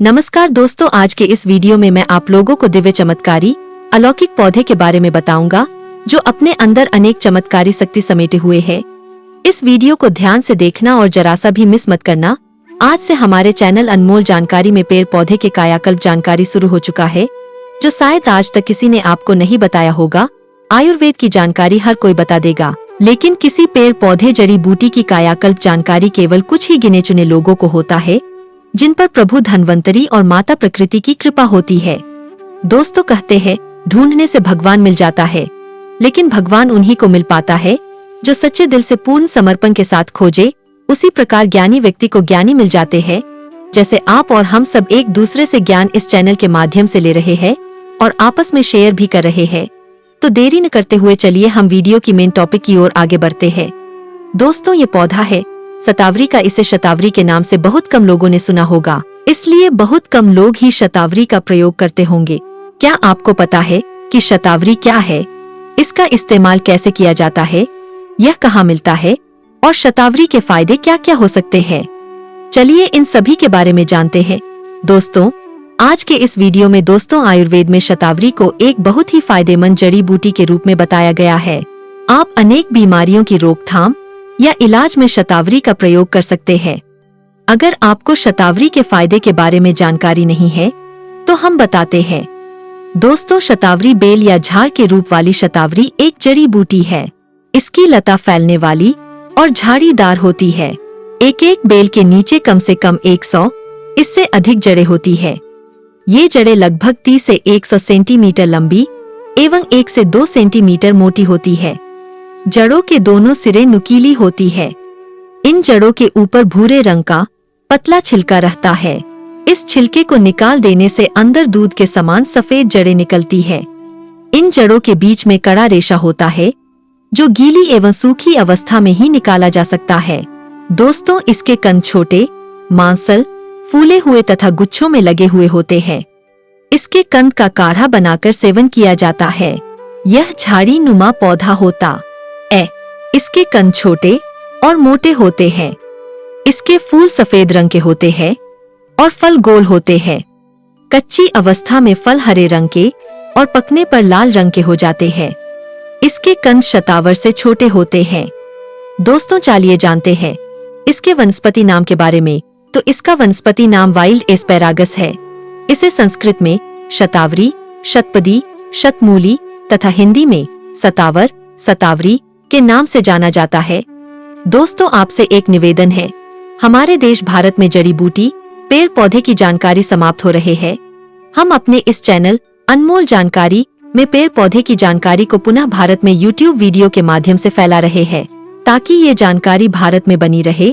नमस्कार दोस्तों, आज के इस वीडियो में मैं आप लोगों को दिव्य चमत्कारी अलौकिक पौधे के बारे में बताऊंगा जो अपने अंदर अनेक चमत्कारी शक्ति समेटे हुए है। इस वीडियो को ध्यान से देखना और जरा सा भी मिस मत करना। आज से हमारे चैनल अनमोल जानकारी में पेड़ पौधे के कायाकल्प जानकारी शुरू हो चुका है, जो शायद आज तक किसी ने आपको नहीं बताया होगा। आयुर्वेद की जानकारी हर कोई बता देगा, लेकिन किसी पेड़ पौधे जड़ी बूटी की कायाकल्प जानकारी केवल कुछ ही गिने चुने लोगों को होता है, जिन पर प्रभु धन्वंतरी और माता प्रकृति की कृपा होती है। दोस्तों कहते हैं ढूंढने से भगवान मिल जाता है, लेकिन भगवान उन्हीं को मिल पाता है जो सच्चे दिल से पूर्ण समर्पण के साथ खोजे। उसी प्रकार ज्ञानी व्यक्ति को ज्ञानी मिल जाते हैं। जैसे आप और हम सब एक दूसरे से ज्ञान इस चैनल के माध्यम से ले रहे हैं और आपस में शेयर भी कर रहे हैं, तो देरी न करते हुए चलिए हम वीडियो की मेन टॉपिक की ओर आगे बढ़ते हैं। दोस्तों, ये पौधा है शतावरी का। इसे शतावरी के नाम से बहुत कम लोगों ने सुना होगा, इसलिए बहुत कम लोग ही शतावरी का प्रयोग करते होंगे। क्या आपको पता है कि शतावरी क्या है, इसका इस्तेमाल कैसे किया जाता है, यह कहाँ मिलता है और शतावरी के फायदे क्या क्या हो सकते हैं? चलिए इन सभी के बारे में जानते हैं। दोस्तों, आज के इस वीडियो में आयुर्वेद में शतावरी को एक बहुत ही फायदेमंद जड़ी बूटी के रूप में बताया गया है। आप अनेक बीमारियों की रोकथाम या इलाज में शतावरी का प्रयोग कर सकते हैं। अगर आपको शतावरी के फायदे के बारे में जानकारी नहीं है तो हम बताते हैं। दोस्तों, शतावरी बेल या झाड़ के रूप वाली शतावरी एक जड़ी बूटी है। इसकी लता फैलने वाली और झाड़ीदार होती है। एक एक बेल के नीचे कम से कम 100 इससे अधिक जड़ें होती है। ये जड़ें लगभग 30 से 100 सेंटीमीटर लंबी एवं 1 से 2 सेंटीमीटर मोटी होती है। जड़ों के दोनों सिरे नुकीली होती है। इन जड़ों के ऊपर भूरे रंग का पतला छिलका रहता है। इस छिलके को निकाल देने से अंदर दूध के समान सफेद जड़ें निकलती है। इन जड़ों के बीच में कड़ा रेशा होता है, जो गीली एवं सूखी अवस्था में ही निकाला जा सकता है। दोस्तों, इसके कंद छोटे, मांसल, फूले हुए तथा गुच्छों में लगे हुए होते हैं। इसके कंद का काढ़ा बनाकर सेवन किया जाता है। यह झाड़ी नुमा पौधा होता इसके कंद छोटे और मोटे होते हैं। इसके फूल सफेद रंग के होते हैं और फल गोल होते हैं। कच्ची अवस्था में फल हरे रंग के और पकने पर लाल रंग के हो जाते हैं। इसके कंद शतावर से छोटे होते हैं। दोस्तों, चलिए जानते हैं इसके वनस्पति नाम के बारे में। तो इसका वनस्पति नाम वाइल्ड एस्पैरागस है। इसे संस्कृत में शतावरी, शतपदी, शतमूली तथा हिंदी में सतावर, सतावरी के नाम से जाना जाता है। दोस्तों, आपसे एक निवेदन है। हमारे देश भारत में जड़ी बूटी पेड़ पौधे की जानकारी समाप्त हो रहे हैं। हम अपने इस चैनल अनमोल जानकारी में पेड़ पौधे की जानकारी को पुनः भारत में YouTube वीडियो के माध्यम से फैला रहे हैं, ताकि ये जानकारी भारत में बनी रहे।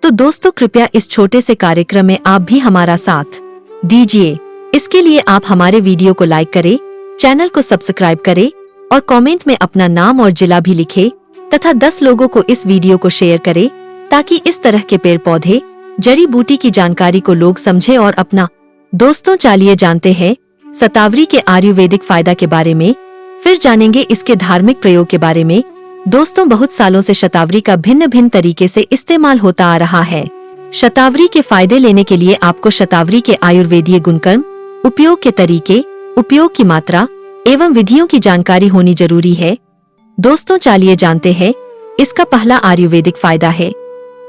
तो दोस्तों, कृपया इस छोटे से कार्यक्रम में आप भी हमारा साथ दीजिए। इसके लिए आप हमारे वीडियो को लाइक करें, चैनल को सब्सक्राइब करें और कमेंट में अपना नाम और जिला भी लिखें तथा 10 लोगों को इस वीडियो को शेयर करें, ताकि इस तरह के पेड़ पौधे जड़ी बूटी की जानकारी को लोग समझे और अपना। दोस्तों, चलिए जानते हैं शतावरी के आयुर्वेदिक फायदा के बारे में, फिर जानेंगे इसके धार्मिक प्रयोग के बारे में। दोस्तों, बहुत सालों से शतावरी का भिन्न भिन्न तरीके से इस्तेमाल होता आ रहा है। शतावरी के फायदे लेने के लिए आपको शतावरी के आयुर्वेदीय गुणकर्म, उपयोग के तरीके, उपयोग की मात्रा एवं विधियों की जानकारी होनी जरूरी है। दोस्तों, चलिए जानते हैं इसका पहला आयुर्वेदिक फायदा है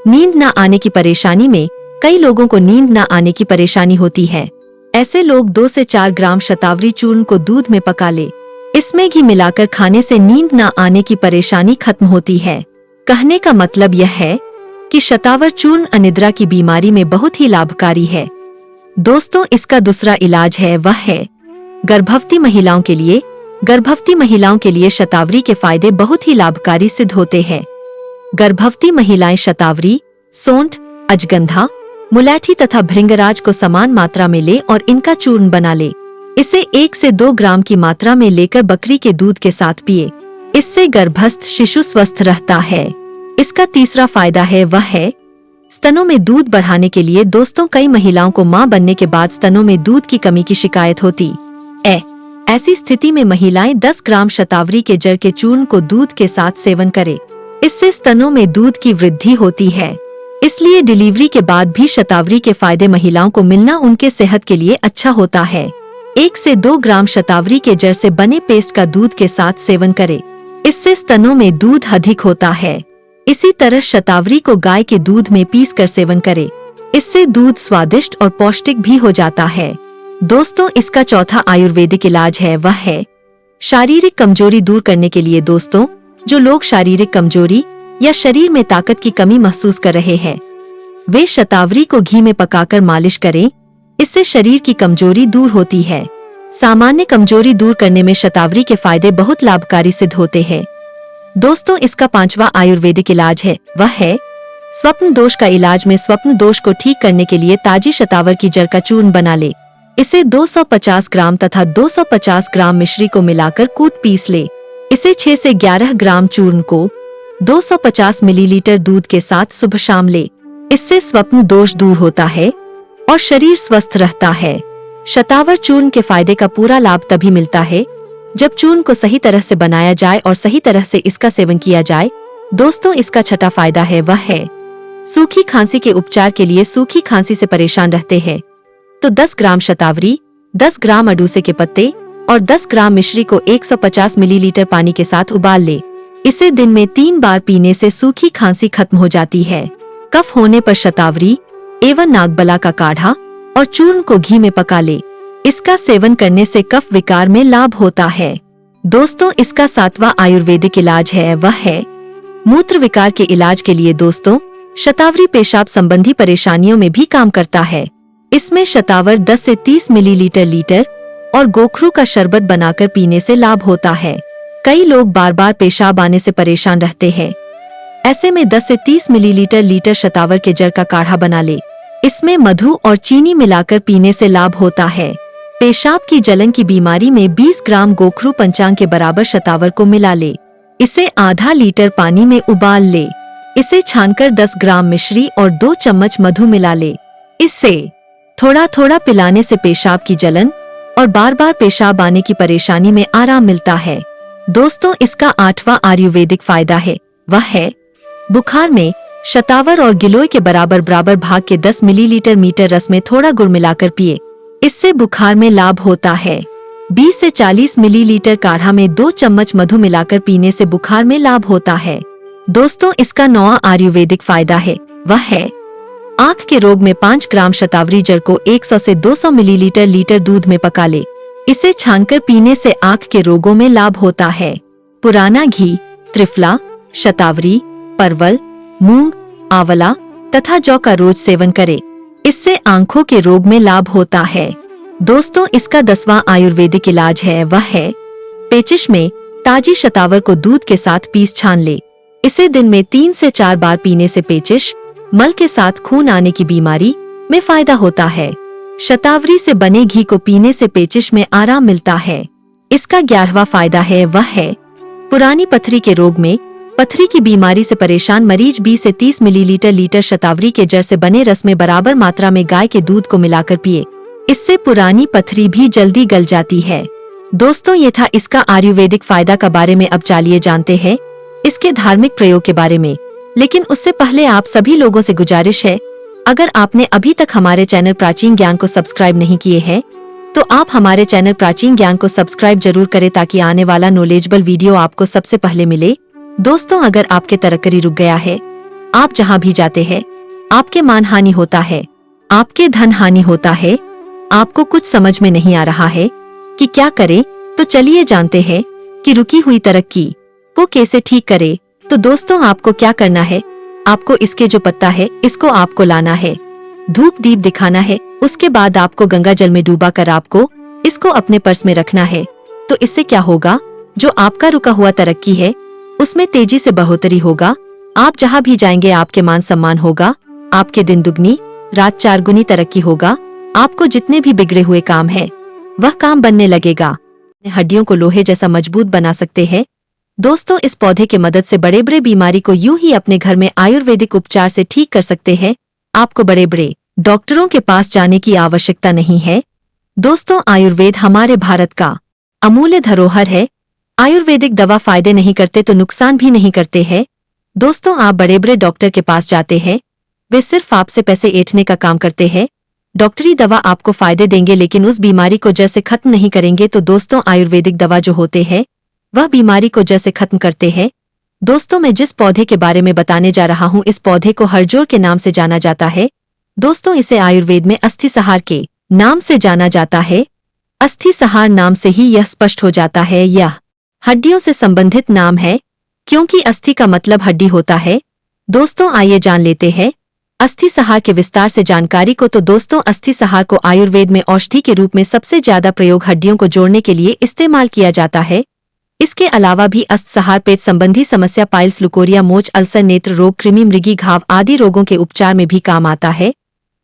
नींद न आने की परेशानी में। कई लोगों को नींद न आने की परेशानी होती है। ऐसे लोग 2 से 4 ग्राम शतावरी चूर्ण को दूध में पका ले। इसमें घी मिलाकर खाने से नींद न आने की परेशानी खत्म होती है। कहने का मतलब यह है कि शतावर चूर्ण अनिद्रा की बीमारी में बहुत ही लाभकारी है। दोस्तों, इसका दूसरा इलाज है वह है गर्भवती महिलाओं के लिए। गर्भवती महिलाओं के लिए शतावरी के फायदे बहुत ही लाभकारी सिद्ध होते हैं। गर्भवती महिलाएं शतावरी, सोंठ, अजगंधा, मुलैठी तथा भृंगराज को समान मात्रा में ले और इनका चूर्ण बना ले। इसे 1 से 2 ग्राम की मात्रा में लेकर बकरी के दूध के साथ पिए। इससे गर्भस्थ शिशु स्वस्थ रहता है। इसका तीसरा फायदा है वह है स्तनों में दूध बढ़ाने के लिए। दोस्तों, कई महिलाओं को मां बनने के बाद स्तनों में दूध की कमी की शिकायत होती है। ऐसी स्थिति में महिलाएं 10 ग्राम शतावरी के जड़ के चूर्ण को दूध के साथ सेवन करें। इससे स्तनों में दूध की वृद्धि होती है। इसलिए डिलीवरी के बाद भी शतावरी के फायदे महिलाओं को मिलना उनके सेहत के लिए अच्छा होता है। 1 से 2 ग्राम शतावरी के जड़ से बने पेस्ट का दूध के साथ सेवन करें। इससे स्तनों में दूध अधिक होता है। इसी तरह शतावरी को गाय के दूध में पीस कर सेवन करें। इससे दूध स्वादिष्ट और पौष्टिक भी हो जाता है। दोस्तों, इसका चौथा आयुर्वेदिक इलाज है, वह है शारीरिक कमजोरी दूर करने के लिए। दोस्तों, जो लोग शारीरिक कमजोरी या शरीर में ताकत की कमी महसूस कर रहे हैं, वे शतावरी को घी में पकाकर मालिश करें। इससे शरीर की कमजोरी दूर होती है। सामान्य कमजोरी दूर करने में शतावरी के फायदे बहुत लाभकारी सिद्ध होते हैं। दोस्तों, इसका 5वां आयुर्वेदिक इलाज है, वह है स्वप्न दोष का इलाज। में स्वप्न दोष को ठीक करने के लिए ताजी शतावर की जड़ का चूर्ण बना ले। इसे 250 ग्राम तथा 250 ग्राम मिश्री को मिलाकर कूट पीस ले। इसे 6 से 11 ग्राम चूर्ण को 250 मिलीलीटर दूध के साथ सुबह शाम ले। इससे स्वप्न दोष दूर होता है और शरीर स्वस्थ रहता है। शतावर चूर्ण के फायदे का पूरा लाभ तभी मिलता है जब चूर्ण को सही तरह से बनाया जाए और सही तरह से इसका सेवन किया जाए। दोस्तों, इसका छठा फायदा है, वह है सूखी खांसी के उपचार के लिए। सूखी खांसी से परेशान रहते हैं तो 10 ग्राम शतावरी, 10 ग्राम अडूसे के पत्ते और 10 ग्राम मिश्री को 150 मिलीलीटर पानी के साथ उबाल ले। इसे दिन में 3 बार पीने से सूखी खांसी खत्म हो जाती है। कफ होने पर शतावरी एवं नागबला का काढ़ा और चूर्ण को घी में पका ले। इसका सेवन करने से कफ विकार में लाभ होता है। दोस्तों, इसका 7वां आयुर्वेदिक इलाज है, वह है मूत्र विकार के इलाज के लिए। दोस्तों, शतावरी पेशाब संबंधी परेशानियों में भी काम करता है। इसमें शतावर 10 से 30 मिलीलीटर और गोखरू का शरबत बनाकर पीने से लाभ होता है। कई लोग बार बार पेशाब आने से परेशान रहते हैं। ऐसे में 10 से 30 मिलीलीटर शतावर के जड़ का काढ़ा बना ले। इसमें मधु और चीनी मिलाकर पीने से लाभ होता है। पेशाब की जलन की बीमारी में 20 ग्राम गोखरू पंचांग के बराबर शतावर को मिला ले। इसे आधा लीटर पानी में उबाल ले। इसे छानकर 10 ग्राम मिश्री और 2 चम्मच मधु मिला ले। इससे थोड़ा थोड़ा पिलाने से पेशाब की जलन और बार बार पेशाब आने की परेशानी में आराम मिलता है। दोस्तों, इसका 8वां आयुर्वेदिक फायदा है, वह है बुखार में शतावर और गिलोय के बराबर बराबर भाग के 10 मिलीलीटर मीठे रस में थोड़ा गुड़ मिलाकर पिए। इससे बुखार में लाभ होता है। 20 से 40 मिलीलीटर काढ़ा में 2 चम्मच मधु मिलाकर पीने से बुखार में लाभ होता है। दोस्तों, इसका 9वां आयुर्वेदिक फायदा है, वह है आँख के रोग में 5 ग्राम शतावरी जड़ को 100 से 200 मिलीलीटर दूध में पका ले। इसे छानकर पीने से आँख के रोगों में लाभ होता है। पुराना घी, त्रिफला, शतावरी, परवल, मूंग, आंवला तथा जौ का रोज सेवन करें। इससे आंखों के रोग में लाभ होता है। दोस्तों, इसका 10वां आयुर्वेदिक इलाज है, वह है पेचिश में ताजी शतावर को दूध के साथ पीस छान ले। इसे दिन में 3 से 4 बार पीने से पेचिश, मल के साथ खून आने की बीमारी में फायदा होता है। शतावरी से बने घी को पीने से पेचिश में आराम मिलता है। इसका 11वां फायदा है, वह है पुरानी पथरी के रोग में पथरी की बीमारी से परेशान मरीज 20 से 30 मिलीलीटर शतावरी के जड़ से बने रस में बराबर मात्रा में गाय के दूध को मिलाकर पिए। इससे पुरानी पथरी भी जल्दी गल जाती है। दोस्तों, ये था इसका आयुर्वेदिक फायदा का बारे में। अब चलिए जानते हैं इसके धार्मिक प्रयोग के बारे में। लेकिन उससे पहले आप सभी लोगों से गुजारिश है, अगर आपने अभी तक हमारे चैनल प्राचीन ज्ञान को सब्सक्राइब नहीं किए हैं तो आप हमारे चैनल प्राचीन ज्ञान को सब्सक्राइब जरूर करें ताकि आने वाला नॉलेजेबल वीडियो आपको सबसे पहले मिले। दोस्तों, अगर आपके तरक्की रुक गया है, आप जहां भी जाते हैं आपके मान हानि होता है, आपके धन हानि होता है, आपको कुछ समझ में नहीं आ रहा है कि क्या करें, तो चलिए जानते हैं कि रुकी हुई तरक्की को कैसे ठीक करे। तो दोस्तों, आपको क्या करना है, आपको इसके जो पत्ता है इसको आपको लाना है, धूप दीप दिखाना है। उसके बाद आपको गंगा जल में डूबा कर आपको इसको अपने पर्स में रखना है। तो इससे क्या होगा, जो आपका रुका हुआ तरक्की है उसमें तेजी से बढ़ोतरी होगा। आप जहां भी जाएंगे आपके मान सम्मान होगा, आपके दिन दुगनी रात 4 गुनी तरक्की होगा। आपको जितने भी बिगड़े हुए काम है वह काम बनने लगेगा। हड्डियों को लोहे जैसा मजबूत बना सकते हैं। दोस्तों, इस पौधे के मदद से बड़े बड़े बीमारी को यूं ही अपने घर में आयुर्वेदिक उपचार से ठीक कर सकते हैं। आपको बड़े बड़े डॉक्टरों के पास जाने की आवश्यकता नहीं है। दोस्तों, आयुर्वेद हमारे भारत का अमूल्य धरोहर है। आयुर्वेदिक दवा फायदे नहीं करते तो नुकसान भी नहीं करते हैं। दोस्तों, आप बड़े बड़े डॉक्टर के पास जाते हैं वे सिर्फ आपसे पैसे ऐंठने का काम करते हैं। डॉक्टरी दवा आपको फायदे देंगे लेकिन उस बीमारी को जड़ से खत्म नहीं करेंगे। तो दोस्तों, आयुर्वेदिक दवा जो होते हैं वह बीमारी को जड़ से खत्म करते हैं। दोस्तों, मैं जिस पौधे के बारे में बताने जा रहा हूँ, इस पौधे को हरजोर के नाम से जाना जाता है। दोस्तों, इसे आयुर्वेद में अस्थि सहार के नाम से जाना जाता है। अस्थि सहार नाम से ही यह स्पष्ट हो जाता है यह हड्डियों से संबंधित नाम है, क्योंकि अस्थि का मतलब हड्डी होता है। दोस्तों, आइए जान लेते हैं अस्थि सहार के विस्तार से जानकारी को। तो दोस्तों, अस्थि सहार को आयुर्वेद में औषधि के रूप में सबसे ज्यादा प्रयोग हड्डियों को जोड़ने के लिए इस्तेमाल किया जाता है। इसके अलावा भी अस्थि सहार पेट संबंधी समस्या, पाइल्स, लुकोरिया, मोच, अल्सर, नेत्र रोग, कृमि, मृगी घाव आदि रोगों के उपचार में भी काम आता है।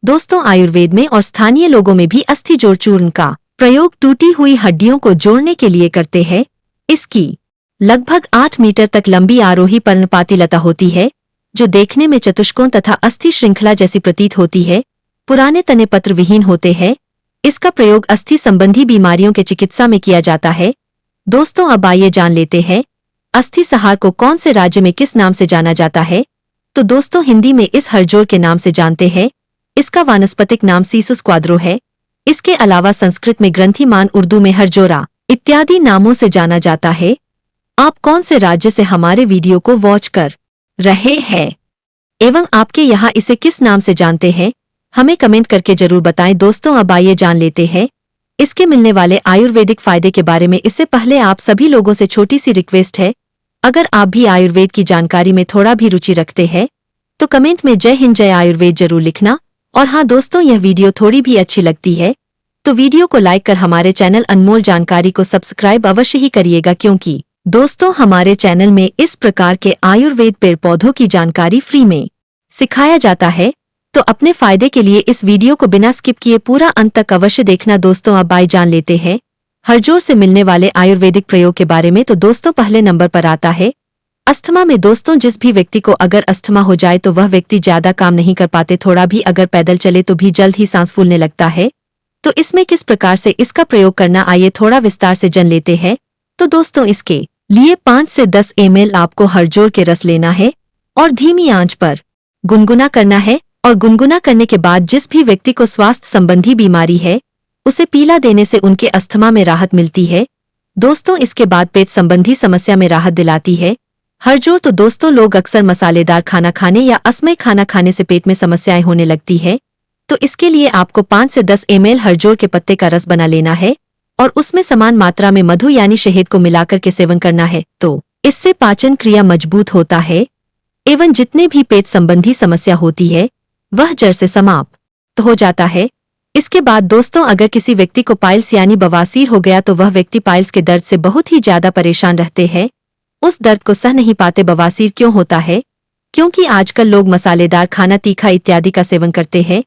दोस्तों, आयुर्वेद में और स्थानीय लोगों में भी अस्थि जोड़ चूर्ण का प्रयोग टूटी हुई हड्डियों को जोड़ने के लिए करते हैं। इसकी लगभग 8 मीटर तक लंबी आरोही पर्णपाती लता होती है, जो देखने में चतुष्कोण तथा अस्थि श्रृंखला जैसी प्रतीत होती है। पुराने तने पत्र विहीन होते हैं। इसका प्रयोग अस्थि संबंधी बीमारियों के चिकित्सा में किया जाता है। दोस्तों, अब आइए जान लेते हैं अस्थि सहार को कौन से राज्य में किस नाम से जाना जाता है। तो दोस्तों, हिंदी में इस हरजोर के नाम से जानते हैं। इसका वानस्पतिक नाम सीसुस क्वाद्रो है। इसके अलावा संस्कृत में ग्रंथिमान, उर्दू में हरजोरा इत्यादि नामों से जाना जाता है। आप कौन से राज्य से हमारे वीडियो को वॉच कर रहे हैं एवं आपके यहाँ इसे किस नाम से जानते हैं, हमें कमेंट करके जरूर बताएं। दोस्तों, अब आइए जान लेते हैं इसके मिलने वाले आयुर्वेदिक फायदे के बारे में। इससे पहले आप सभी लोगों से छोटी सी रिक्वेस्ट है, अगर आप भी आयुर्वेद की जानकारी में थोड़ा भी रुचि रखते हैं तो कमेंट में जय हिंद, जय आयुर्वेद जरूर लिखना। और हाँ दोस्तों, यह वीडियो थोड़ी भी अच्छी लगती है तो वीडियो को लाइक कर हमारे चैनल अनमोल जानकारी को सब्सक्राइब अवश्य ही करिएगा, क्योंकि दोस्तों, हमारे चैनल में इस प्रकार के आयुर्वेद पेड़ पौधों की जानकारी फ्री में सिखाया जाता है। तो अपने फायदे के लिए इस वीडियो को बिना स्किप किए पूरा अंत तक अवश्य देखना। दोस्तों, अब आइए जान लेते हैं हरजोर से मिलने वाले आयुर्वेदिक प्रयोग के बारे में। तो दोस्तों, पहले नंबर पर आता है अस्थमा में। दोस्तों, जिस भी व्यक्ति को अगर अस्थमा हो जाए तो वह व्यक्ति ज्यादा काम नहीं कर पाते, थोड़ा भी अगर पैदल चले तो भी जल्द ही सांस फूलने लगता है। तो इसमें किस प्रकार से इसका प्रयोग करना, आइए थोड़ा विस्तार से जान लेते हैं। तो दोस्तों, इसके लिए 5 से 10 ml आपको हरजोर के रस लेना है और धीमी आंच पर गुनगुना करना है। और गुनगुना करने के बाद जिस भी व्यक्ति को स्वास्थ्य संबंधी बीमारी है उसे पीला देने से उनके अस्थमा में राहत मिलती है। दोस्तों, इसके बाद पेट संबंधी समस्या में राहत दिलाती है हरजोर। तो दोस्तों, लोग अक्सर मसालेदार खाना खाने या असमय खाना खाने से पेट में समस्याएं होने लगती है। तो इसके लिए आपको 5 से 10 ml हरजोर के पत्ते का रस बना लेना है और उसमें समान मात्रा में मधु यानी शहद को मिलाकर के सेवन करना है। तो इससे पाचन क्रिया मजबूत होता है एवं जितने भी पेट संबंधी समस्या होती है वह जड़ से समाप्त हो जाता है। इसके बाद दोस्तों, अगर किसी व्यक्ति को पाइल्स यानी बवासीर हो गया तो वह व्यक्ति पाइल्स के दर्द से बहुत ही ज्यादा परेशान रहते हैं। उस दर्द को सह नहीं पाते। बवासीर क्यों होता है? क्योंकि आजकल लोग मसालेदार खाना, तीखा इत्यादि का सेवन करते हैं,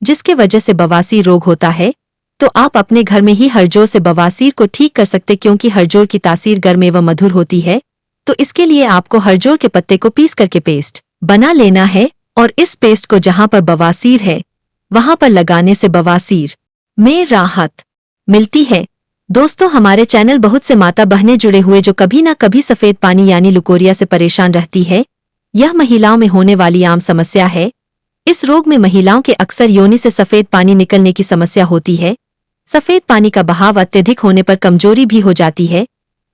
जिसके वजह से बवासीर रोग होता है। तो आप अपने घर में ही हरजोर से बवासीर को ठीक कर सकते, क्योंकि हरजोर की तासीर गर्म एवं मधुर होती है। तो इसके लिए आपको हरजोर के पत्ते को पीस करके पेस्ट बना लेना है और इस पेस्ट को जहां पर बवासीर है वहां पर लगाने से बवासीर में राहत मिलती है। दोस्तों, हमारे चैनल बहुत से माता बहनें जुड़े हुए जो कभी ना कभी सफेद पानी यानी लुकोरिया से परेशान रहती है। यह महिलाओं में होने वाली आम समस्या है। इस रोग में महिलाओं के अक्सर योनि से सफेद पानी निकलने की समस्या होती है। सफेद पानी का बहाव अत्यधिक होने पर कमजोरी भी हो जाती है।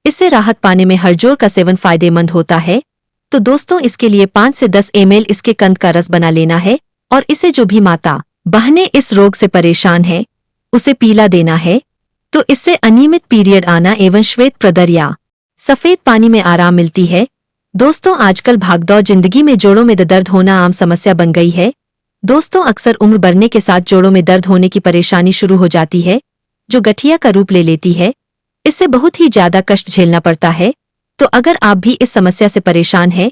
इससे राहत पाने में हरजोर का सेवन फायदेमंद होता है। तो दोस्तों, इसके लिए 5 से 10 ml इसके कंद का रस बना लेना है और इसे जो भी माता बहनें इस रोग से परेशान है उसे पीला देना है। तो इससे अनियमित पीरियड आना एवं श्वेत प्रदर या सफेद पानी में आराम मिलती है। दोस्तों, आजकल भागदौड़ जिंदगी में जोड़ों में दर्द होना आम समस्या बन गई है। दोस्तों, अक्सर उम्र बढ़ने के साथ जोड़ों में दर्द होने की परेशानी शुरू हो जाती है, जो गठिया का रूप ले लेती है। इससे बहुत ही ज्यादा कष्ट झेलना पड़ता है। तो अगर आप भी इस समस्या से परेशान हैं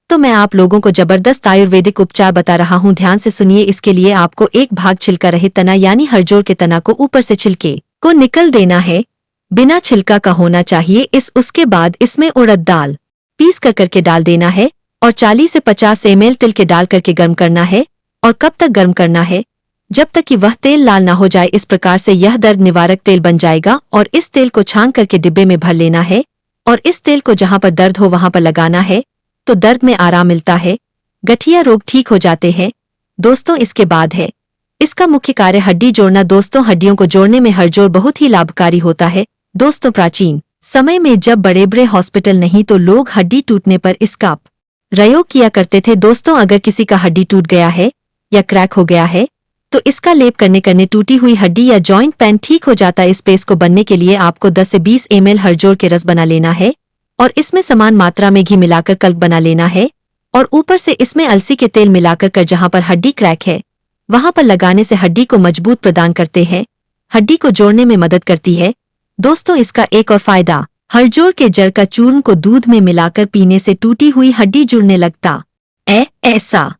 तो मैं आप लोगों को जबरदस्त आयुर्वेदिक उपचार बता रहा हूं, ध्यान से सुनिए। इसके लिए आपको एक भाग छिलका रहित तना यानी हरजोर के तना को ऊपर से छिलके को निकल देना है, बिना छिलका का होना चाहिए। उसके बाद इसमें उड़द दाल पीस कर करके डाल देना है और 40 से 50 ml तिल के डाल करके गर्म करना है। और कब तक गर्म करना है? जब तक कि वह तेल लाल ना हो जाए। इस प्रकार से यह दर्द निवारक तेल बन जाएगा और इस तेल को छान करके डिब्बे में भर लेना है और इस तेल को जहां पर दर्द हो वहां पर लगाना है। तो दर्द में आराम मिलता है, गठिया रोग ठीक हो जाते हैं। दोस्तों इसके बाद है इसका मुख्य कार्य हड्डी जोड़ना। दोस्तों हड्डियों को जोड़ने में हड़जोड़ बहुत ही लाभकारी होता है। दोस्तों प्राचीन समय में जब बड़े बड़े हॉस्पिटल नहीं तो लोग हड्डी टूटने पर इसका प्रयोग किया करते थे। दोस्तों अगर किसी का हड्डी टूट गया है या क्रैक हो गया है तो इसका लेप करने टूटी हुई हड्डी या जॉइंट पेन ठीक हो जाता है। इस पेस्ट को बनने के लिए आपको 10 से 20 ml हड़जोड़ के रस बना लेना है और इसमें समान मात्रा में घी मिलाकर कल्प बना लेना है और ऊपर से इसमें अलसी के तेल मिलाकर जहां पर हड्डी क्रैक है वहां पर लगाने से हड्डी को मजबूत प्रदान करते हैं, हड्डी को जोड़ने में मदद करती है। दोस्तों इसका एक और फायदा, हड़जोड़ के जड़ का चूर्ण को दूध में मिलाकर पीने से टूटी हुई हड्डी जुड़ने लगता ऐसा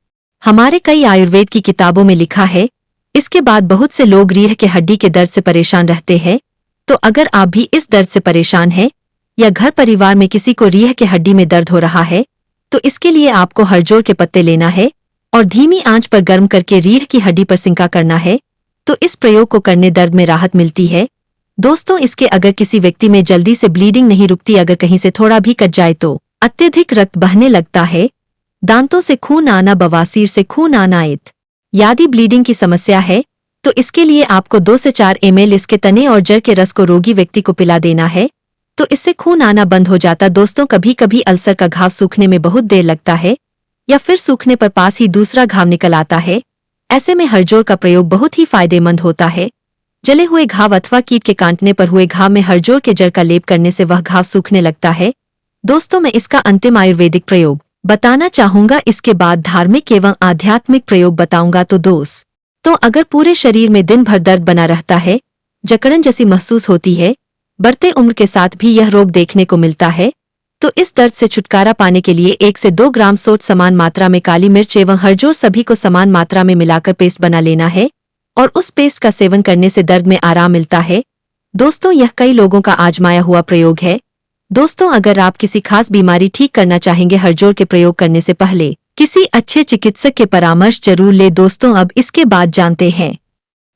हमारे कई आयुर्वेद की किताबों में लिखा है। इसके बाद बहुत से लोग रीढ़ के हड्डी के दर्द से परेशान रहते हैं, तो अगर आप भी इस दर्द से परेशान हैं या घर परिवार में किसी को रीढ़ के हड्डी में दर्द हो रहा है तो इसके लिए आपको हड़जोड़ के पत्ते लेना है और धीमी आंच पर गर्म करके रीढ़ की हड्डी पर सिंका करना है, तो इस प्रयोग को करने दर्द में राहत मिलती है। दोस्तों इसके अगर किसी व्यक्ति में जल्दी से ब्लीडिंग नहीं रुकती, अगर कहीं से थोड़ा भी कट जाए तो अत्यधिक रक्त बहने लगता है, दांतों से खून आना, बवासीर से खून आना यदि ब्लीडिंग की समस्या है तो इसके लिए आपको 2 से 4 ml इसके तने और जड़ के रस को रोगी व्यक्ति को पिला देना है, तो इससे खून आना बंद हो जाता। दोस्तों कभी कभी अल्सर का घाव सूखने में बहुत देर लगता है या फिर सूखने पर पास ही दूसरा घाव निकल आता है, ऐसे में हड़जोड़ का प्रयोग बहुत ही फायदेमंद होता है। जले हुए घाव अथवा कीट के काटने पर हुए घाव में हड़जोड़ के जड़ का लेप करने से वह घाव सूखने लगता है। दोस्तों मैं इसका अंतिम आयुर्वेदिक प्रयोग बताना चाहूंगा, इसके बाद धार्मिक एवं आध्यात्मिक प्रयोग बताऊंगा। तो दोस्तों अगर पूरे शरीर में दिन भर दर्द बना रहता है, जकड़न जैसी महसूस होती है, बढ़ते उम्र के साथ भी यह रोग देखने को मिलता है, तो इस दर्द से छुटकारा पाने के लिए 1 से 2 ग्राम सोंठ, समान मात्रा में काली मिर्च एवं हड़जोड़ सभी को समान मात्रा में मिलाकर पेस्ट बना लेना है और उस पेस्ट का सेवन करने से दर्द में आराम मिलता है। दोस्तों यह कई लोगों का आजमाया हुआ प्रयोग है। दोस्तों अगर आप किसी खास बीमारी ठीक करना चाहेंगे, हड़जोड़ के प्रयोग करने से पहले किसी अच्छे चिकित्सक के परामर्श जरूर ले। दोस्तों अब इसके बाद जानते हैं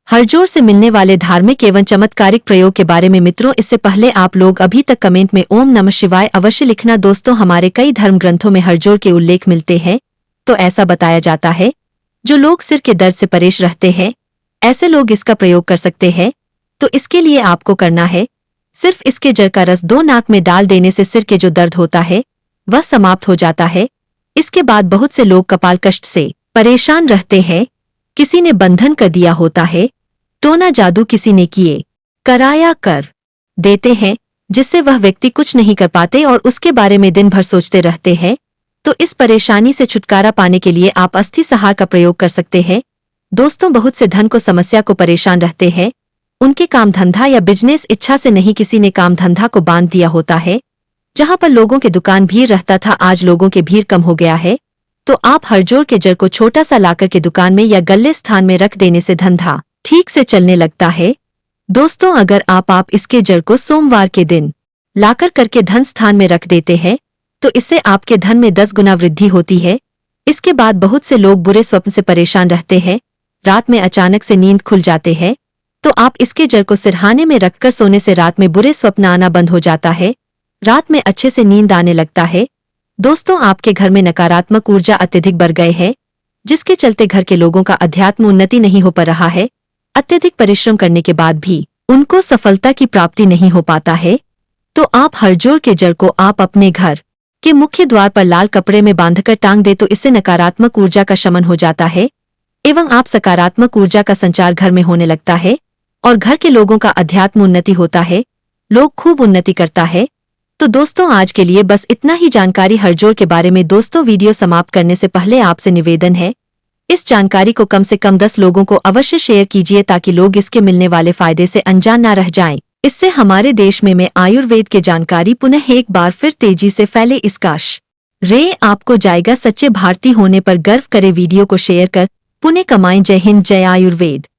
हड़जोड़ से मिलने वाले धार्मिक एवं चमत्कारिक प्रयोग के बारे में। मित्रों इससे पहले आप लोग अभी तक कमेंट में ओम नमः शिवाय अवश्य लिखना। दोस्तों हमारे कई धर्म ग्रंथों में हड़जोड़ के उल्लेख मिलते हैं, तो ऐसा बताया जाता है जो लोग सिर के दर्द से परेशान रहते हैं ऐसे लोग इसका प्रयोग कर सकते हैं। तो इसके लिए आपको करना है सिर्फ इसके जड़ का रस 2 नाक में डाल देने से सिर के जो दर्द होता है वह समाप्त हो जाता है। इसके बाद बहुत से लोग कपाल कष्ट से परेशान रहते हैं, किसी ने बंधन कर दिया होता है, टोना जादू किसी ने किए कराया कर देते हैं जिससे वह व्यक्ति कुछ नहीं कर पाते और उसके बारे में दिन भर सोचते रहते हैं। तो इस परेशानी से छुटकारा पाने के लिए आप अस्थि सहार का प्रयोग कर सकते हैं। दोस्तों बहुत से धन को समस्या को परेशान रहते हैं, उनके काम धंधा या बिजनेस इच्छा से नहीं, किसी ने काम धंधा को बांध दिया होता है। जहां पर लोगों के दुकान भीड़ रहता था, आज लोगों के भीड़ कम हो गया है, तो आप हड़जोड़ के जड़ को छोटा सा लाकर के दुकान में या गल्ले स्थान में रख देने से धंधा ठीक से चलने लगता है। दोस्तों अगर आप इसके जड़ को सोमवार के दिन लाकर करके धन स्थान में रख देते हैं तो इससे आपके धन में 10 गुना वृद्धि होती है। इसके बाद बहुत से लोग बुरे स्वप्न से परेशान रहते हैं, रात में अचानक से नींद खुल जाते हैं, तो आप इसके जड़ को सिरहाने में रखकर सोने से रात में बुरे स्वप्न आना बंद हो जाता है, रात में अच्छे से नींद आने लगता है। दोस्तों आपके घर में नकारात्मक ऊर्जा अत्यधिक बढ़ गए है, जिसके चलते घर के लोगों का अध्यात्म उन्नति नहीं हो पा रहा है, अत्यधिक परिश्रम करने के बाद भी उनको सफलता की प्राप्ति नहीं हो पाता है, तो आप हड़जोड़ के जड़ को आप अपने घर के मुख्य द्वार पर लाल कपड़े में बांधकर टांग दे तो इससे नकारात्मक ऊर्जा का शमन हो जाता है एवं आप सकारात्मक ऊर्जा का संचार घर में होने लगता है और घर के लोगों का अध्यात्म उन्नति होता है, लोग खूब उन्नति करता है। तो दोस्तों आज के लिए बस इतना ही जानकारी हड़जोड़ के बारे में। दोस्तों वीडियो समाप्त करने से पहले आपसे निवेदन है, इस जानकारी को कम से कम 10 लोगों को अवश्य शेयर कीजिए ताकि लोग इसके मिलने वाले फायदे से अनजान न रह जाएं। इससे हमारे देश में आयुर्वेद के जानकारी पुनः एक बार फिर तेजी से फैले। इसका श्रेय आपको जाएगा। सच्चे भारतीय होने पर गर्व करे। वीडियो को शेयर कर पुण्य कमाएं। जय हिंद, जय आयुर्वेद।